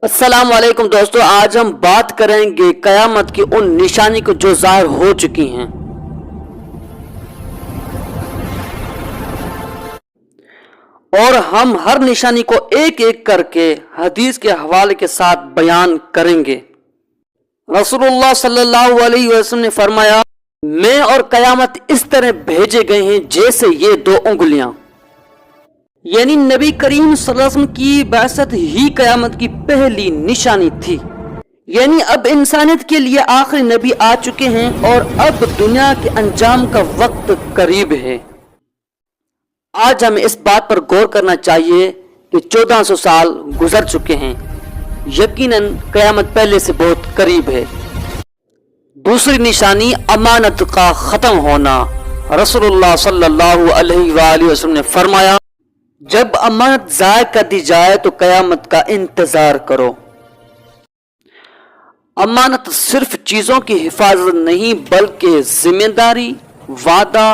السلام علیکم دوستو، آج ہم بات کریں گے قیامت کی ان نشانی کو جو ظاہر ہو چکی ہیں، اور ہم ہر نشانی کو ایک ایک کر کے حدیث کے حوالے کے ساتھ بیان کریں گے۔ رسول اللہ صلی اللہ علیہ وسلم نے فرمایا، میں اور قیامت اس طرح بھیجے گئے ہیں جیسے یہ دو انگلیاں، یعنی نبی کریم صلی اللہ علیہ وسلم کی بعثت ہی قیامت کی پہلی نشانی تھی، یعنی اب انسانیت کے لیے آخری نبی آ چکے ہیں اور اب دنیا کے انجام کا وقت قریب ہے۔ آج ہمیں اس بات پر غور کرنا چاہیے کہ 1400 سال گزر چکے ہیں، یقیناً قیامت پہلے سے بہت قریب ہے۔ دوسری نشانی امانت کا ختم ہونا۔ رسول اللہ صلی اللہ علیہ وآلہ وسلم نے فرمایا، جب امانت ضائع کر دی جائے تو قیامت کا انتظار کرو۔ امانت صرف چیزوں کی حفاظت نہیں بلکہ ذمہ داری، وعدہ،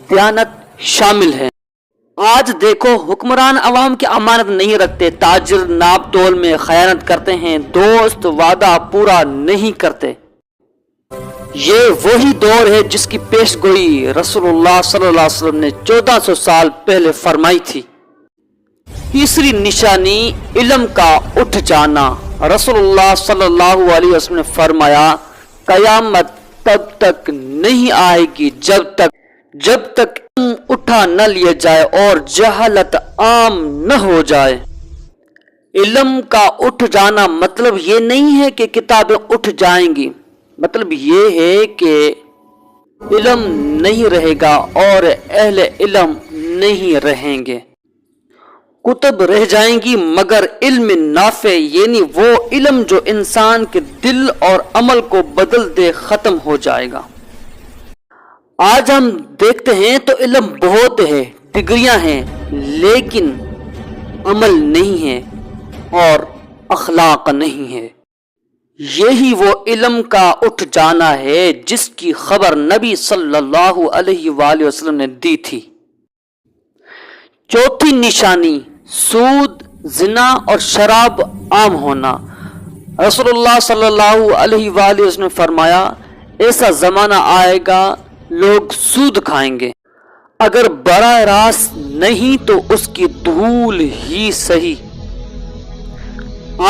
دیانت شامل ہے۔ آج دیکھو، حکمران عوام کی امانت نہیں رکھتے، تاجر ناپ تول میں خیانت کرتے ہیں، دوست وعدہ پورا نہیں کرتے۔ یہ وہی دور ہے جس کی پیش گوئی رسول اللہ صلی اللہ علیہ وسلم نے 1400 سال پہلے فرمائی تھی۔ تیسری نشانی علم کا اٹھ جانا۔ رسول اللہ صلی اللہ علیہ وسلم نے فرمایا، قیامت تب تک نہیں آئے گی جب تک علم اٹھا نہ لیا جائے اور جہالت عام نہ ہو جائے۔ علم کا اٹھ جانا مطلب یہ نہیں ہے کہ کتابیں اٹھ جائیں گی، مطلب یہ ہے کہ علم نہیں رہے گا اور اہل علم نہیں رہیں گے۔ کتب رہ جائیں گی مگر علم نافع، یعنی وہ علم جو انسان کے دل اور عمل کو بدل دے، ختم ہو جائے گا۔ آج ہم دیکھتے ہیں تو علم بہت ہے، ڈگریاں ہیں، لیکن عمل نہیں ہے اور اخلاق نہیں ہے۔ یہی وہ علم کا اٹھ جانا ہے جس کی خبر نبی صلی اللہ علیہ وآلہ وسلم نے دی تھی۔ چوتھی نشانی سود، زنا اور شراب عام ہونا۔ رسول اللہ صلی اللہ علیہ وآلہ وسلم نے فرمایا، ایسا زمانہ آئے گا لوگ سود کھائیں گے، اگر براہ راست نہیں تو اس کی دھول ہی صحیح۔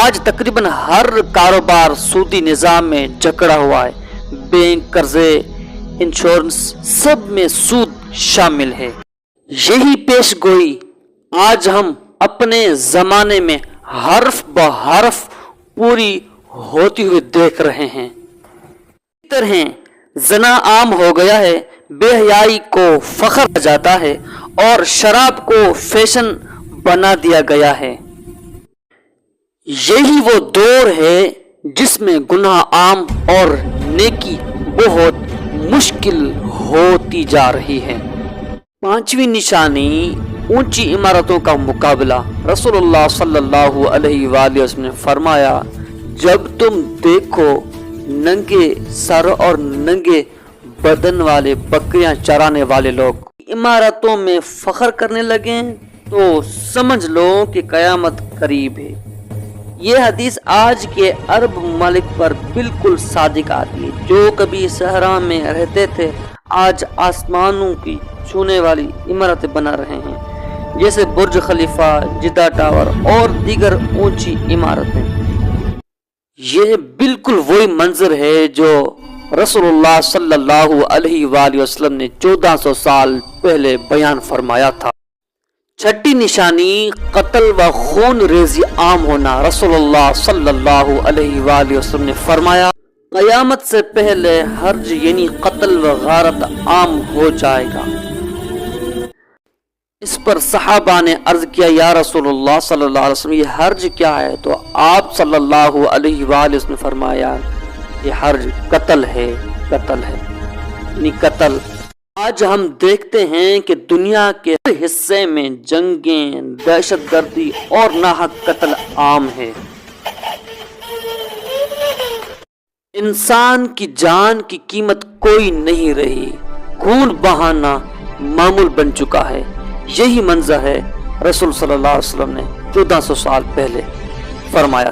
آج تقریباً ہر کاروبار سودی نظام میں جکڑا ہوا ہے، بینک، قرضے، انشورنس، سب میں سود شامل ہے۔ یہی پیش گوئی آج ہم اپنے زمانے میں حرف بحرف پوری ہوتی ہوئی دیکھ رہے ہیں۔ اس طرح زنا عام ہو گیا ہے، بے حیائی کو فخر کیا جاتا ہے اور شراب کو فیشن بنا دیا گیا ہے۔ یہی وہ دور ہے جس میں گناہ عام اور نیکی بہت مشکل ہوتی جا رہی ہے۔ پانچویں نشانی اونچی عمارتوں کا مقابلہ۔ رسول اللہ صلی اللہ علیہ وآلہ وسلم نے فرمایا، جب تم دیکھو ننگے سر اور ننگے بدن والے بکریاں چرانے والے لوگ عمارتوں میں فخر کرنے لگیں تو سمجھ لو کہ قیامت قریب ہے۔ یہ حدیث آج کے عرب ممالک پر بالکل صادق آتی ہے۔ جو کبھی صحرا میں رہتے تھے آج آسمانوں کی چھونے والی عمارتیں بنا رہے ہیں، جیسے برج خلیفہ، جدہ ٹاور اور دیگر اونچی عمارتیں۔ یہ بالکل وہی منظر ہے جو رسول اللہ صلی اللہ علیہ وآلہ وسلم نے 1400 سال پہلے بیان فرمایا تھا۔ چھٹی نشانی قتل و خون ریزی عام ہونا۔ رسول اللہ صلی اللہ علیہ وآلہ وسلم نے فرمایا، قیامت سے پہلے حرج یعنی قتل و غارت عام ہو جائے گا۔ اس پر صحابہ نے عرض کیا، یا رسول اللہ صلی اللہ علیہ وسلم، یہ حرج کیا ہے؟ تو آپ صلی اللہ علیہ وآلہ وسلم نے فرمایا، یہ حرج قتل ہے، قتل ہے، یعنی قتل۔ آج ہم دیکھتے ہیں کہ دنیا کے ہر حصے میں جنگیں، دہشت گردی اور ناحق قتل عام ہے۔ انسان کی جان کی قیمت کوئی نہیں رہی، خون بہانا معمول بن چکا ہے۔ یہی منظر ہے رسول صلی اللہ علیہ وسلم نے 1400 سال پہلے فرمایا۔